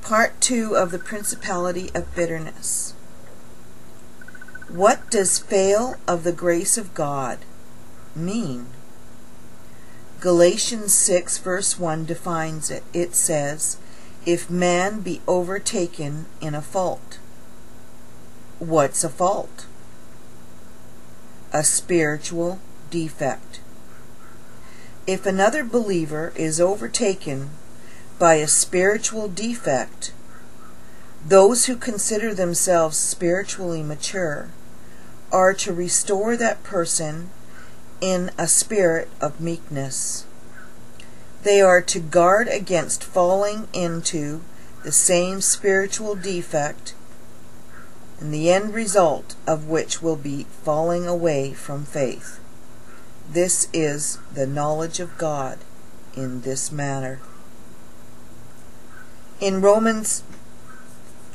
Part 2 of the Principality of Bitterness. What does fail of the grace of God mean? Galatians 6 verse 1 defines it. It says, if man be overtaken in a fault. What's a fault? A spiritual defect. If another believer is overtaken by a spiritual defect, those who consider themselves spiritually mature are to restore that person in a spirit of meekness. They are to guard against falling into the same spiritual defect, and the end result of which will be falling away from faith. This is the knowledge of God in this manner. In Romans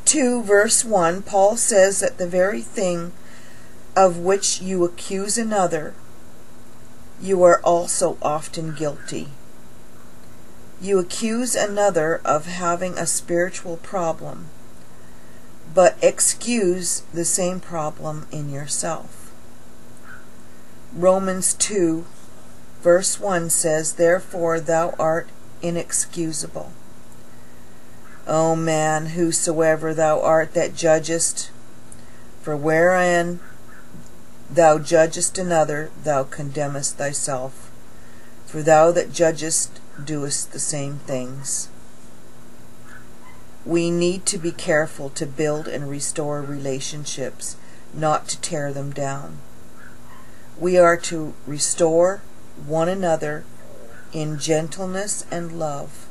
2 verse 1, Paul says that the very thing of which you accuse another, you are also often guilty. You accuse another of having a spiritual problem, but excuse the same problem in yourself. Romans 2 verse 1 says, therefore thou art inexcusable. O man, whosoever thou art that judgest, for wherein thou judgest another, thou condemnest thyself. For thou that judgest doest the same things. We need to be careful to build and restore relationships, not to tear them down. We are to restore one another in gentleness and love.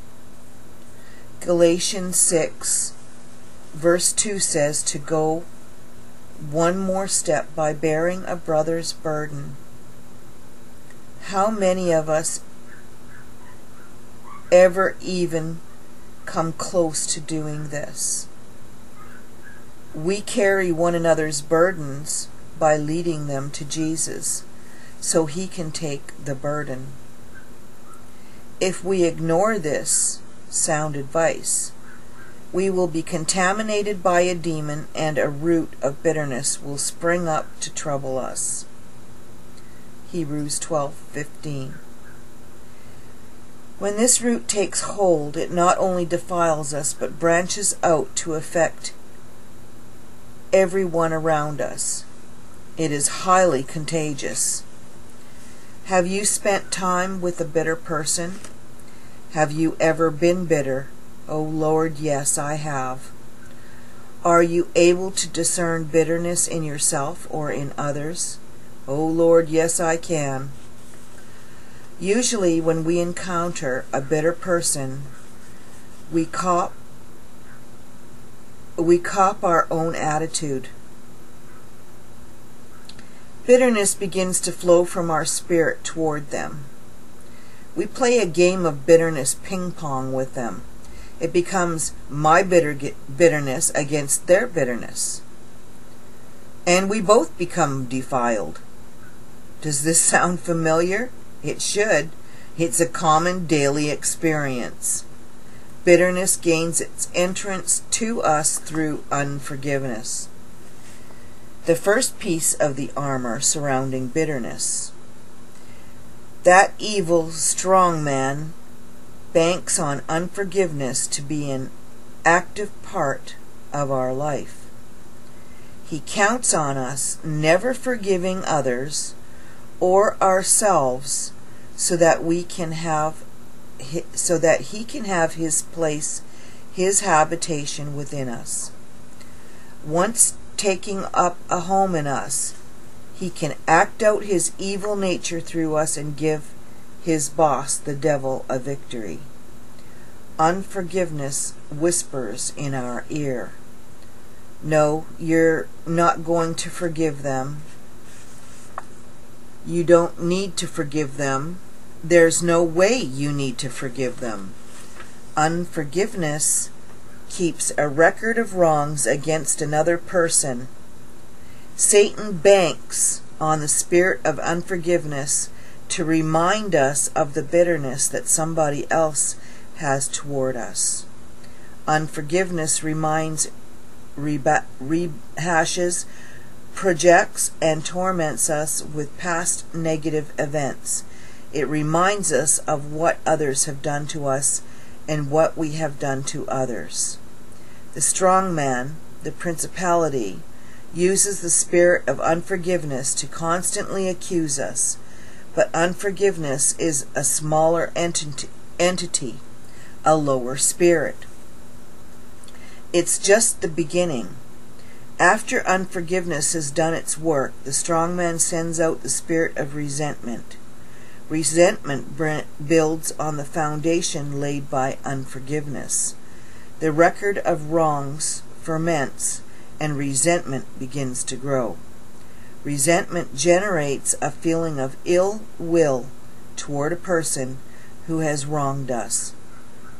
Galatians 6 verse 2 says to go one more step by bearing a brother's burden. How many of us ever even come close to doing this? We carry one another's burdens by leading them to Jesus so he can take the burden. If we ignore this sound advice, we will be contaminated by a demon, and a root of bitterness will spring up to trouble us. Hebrews 12:15. When this root takes hold, it not only defiles us, but branches out to affect everyone around us. It is highly contagious. Have you spent time with a bitter person? Have you ever been bitter? Oh Lord, yes, I have. Are you able to discern bitterness in yourself or in others? Oh Lord, yes, I can. Usually when we encounter a bitter person, we cop our own attitude. Bitterness begins to flow from our spirit toward them. We play a game of bitterness ping-pong with them. It becomes my bitterness against their bitterness. And we both become defiled. Does this sound familiar? It should. It's a common daily experience. Bitterness gains its entrance to us through unforgiveness. The first piece of the armor surrounding bitterness. That evil strong man banks on unforgiveness to be an active part of our life. He counts on us never forgiving others or ourselves so that he can have his place, his habitation within us. Once taking up a home in us, he can act out his evil nature through us and give his boss, the devil, a victory. Unforgiveness whispers in our ear, no, you're not going to forgive them. You don't need to forgive them. There's no way you need to forgive them. Unforgiveness keeps a record of wrongs against another person. Satan banks on the spirit of unforgiveness to remind us of the bitterness that somebody else has toward us. Unforgiveness rehashes, projects, and torments us with past negative events. It reminds us of what others have done to us and what we have done to others. The strong man, the principality, uses the spirit of unforgiveness to constantly accuse us, but unforgiveness is a smaller entity, a lower spirit. It's just the beginning. After unforgiveness has done its work, the strong man sends out the spirit of resentment. Resentment builds on the foundation laid by unforgiveness. The record of wrongs ferments, and resentment begins to grow. Resentment generates a feeling of ill will toward a person who has wronged us.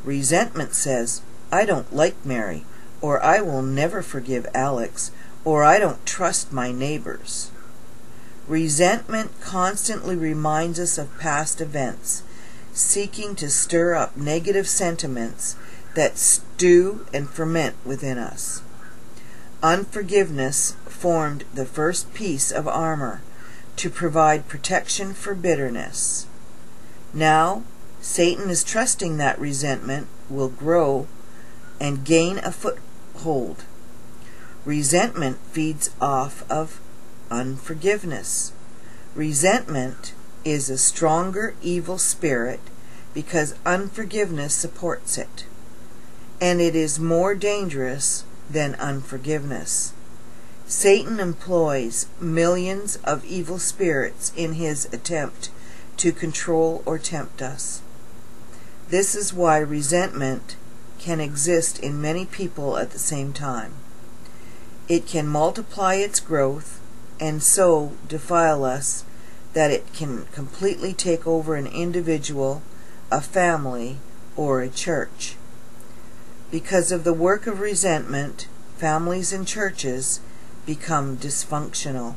Resentment says, "I don't like Mary," or "I will never forgive Alex," or "I don't trust my neighbors." Resentment constantly reminds us of past events, seeking to stir up negative sentiments that stew and ferment within us. Unforgiveness formed the first piece of armor to provide protection for bitterness. Now, Satan is trusting that resentment will grow and gain a foothold. Resentment feeds off of unforgiveness. Resentment is a stronger evil spirit because unforgiveness supports it, and it is more dangerous than unforgiveness. Satan employs millions of evil spirits in his attempt to control or tempt us. This is why resentment can exist in many people at the same time. It can multiply its growth and so defile us that it can completely take over an individual, a family, or a church. Because of the work of resentment, families and churches become dysfunctional.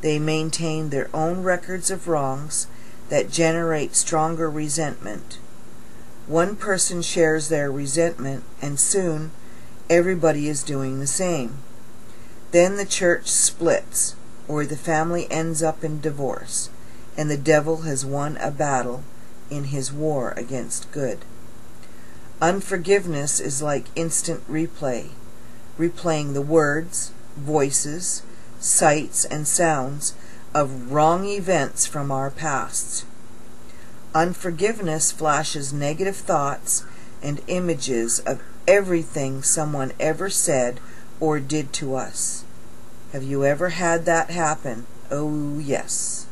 They maintain their own records of wrongs that generate stronger resentment. One person shares their resentment, and soon everybody is doing the same. Then the church splits, or the family ends up in divorce, and the devil has won a battle in his war against good. Unforgiveness is like instant replay, replaying the words, voices, sights, and sounds of wrong events from our past. Unforgiveness flashes negative thoughts and images of everything someone ever said or did to us. Have you ever had that happen? Oh, yes.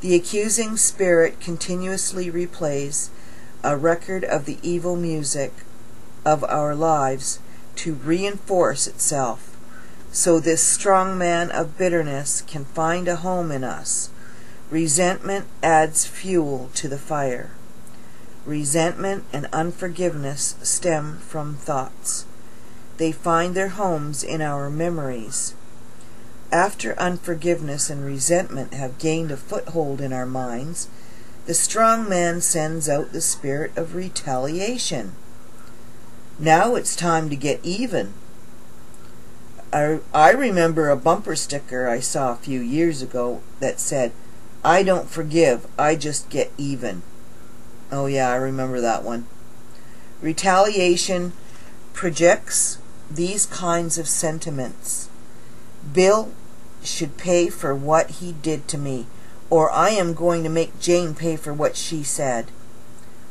The accusing spirit continuously replays a record of the evil music of our lives to reinforce itself, so this strong man of bitterness can find a home in us. Resentment adds fuel to the fire. Resentment and unforgiveness stem from thoughts. They find their homes in our memories. After unforgiveness and resentment have gained a foothold in our minds, the strong man sends out the spirit of retaliation. Now it's time to get even. I remember a bumper sticker I saw a few years ago that said, "I don't forgive, I just get even." Oh yeah, I remember that one. Retaliation projects these kinds of sentiments. Bill should pay for what he did to me, or I am going to make Jane pay for what she said.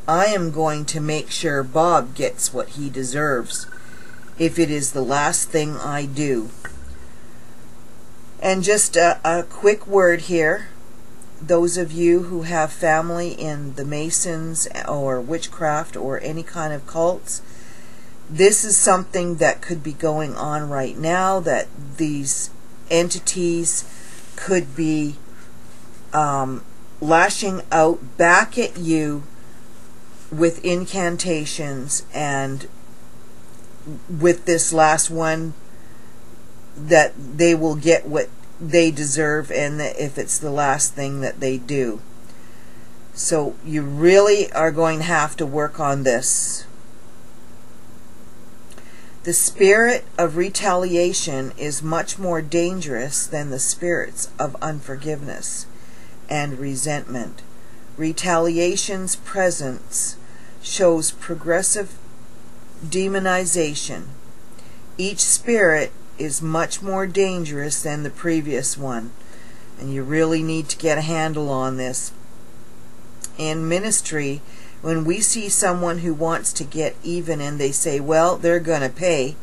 I am going to make sure Bob gets what he deserves, if it is the last thing I do. And just a quick word here. Those of you who have family in the Masons or witchcraft or any kind of cults, this is something that could be going on right now, that these entities could be lashing out back at you with incantations, and with this last one, that they will get what they deserve, and that if it's the last thing that they do. So you really are going to have to work on this. The spirit of retaliation is much more dangerous than the spirits of unforgiveness and resentment. Retaliation's presence shows progressive demonization. Each spirit is much more dangerous than the previous one, and you really need to get a handle on this. In ministry, when we see someone who wants to get even and they say, well, they're going to pay,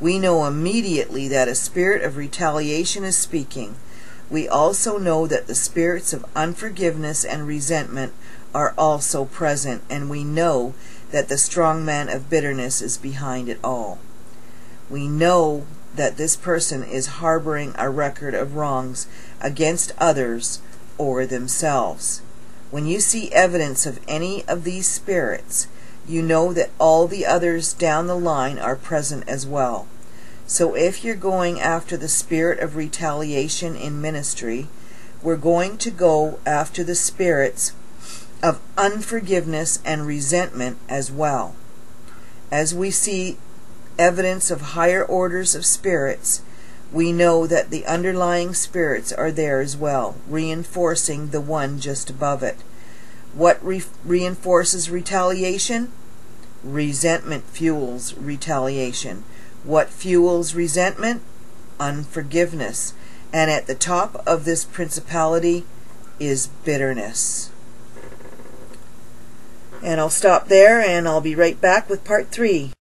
we know immediately that a spirit of retaliation is speaking. We also know that the spirits of unforgiveness and resentment are also present, and we know that the strong man of bitterness is behind it all. We know that this person is harboring a record of wrongs against others or themselves. When you see evidence of any of these spirits, you know that all the others down the line are present as well. So if you're going after the spirit of retaliation in ministry, we're going to go after the spirits of unforgiveness and resentment as well. As we see evidence of higher orders of spirits, we know that the underlying spirits are there as well, reinforcing the one just above it. What reinforces retaliation? Resentment fuels retaliation. What fuels resentment? Unforgiveness. And at the top of this principality is bitterness. And I'll stop there, and I'll be right back with part 3.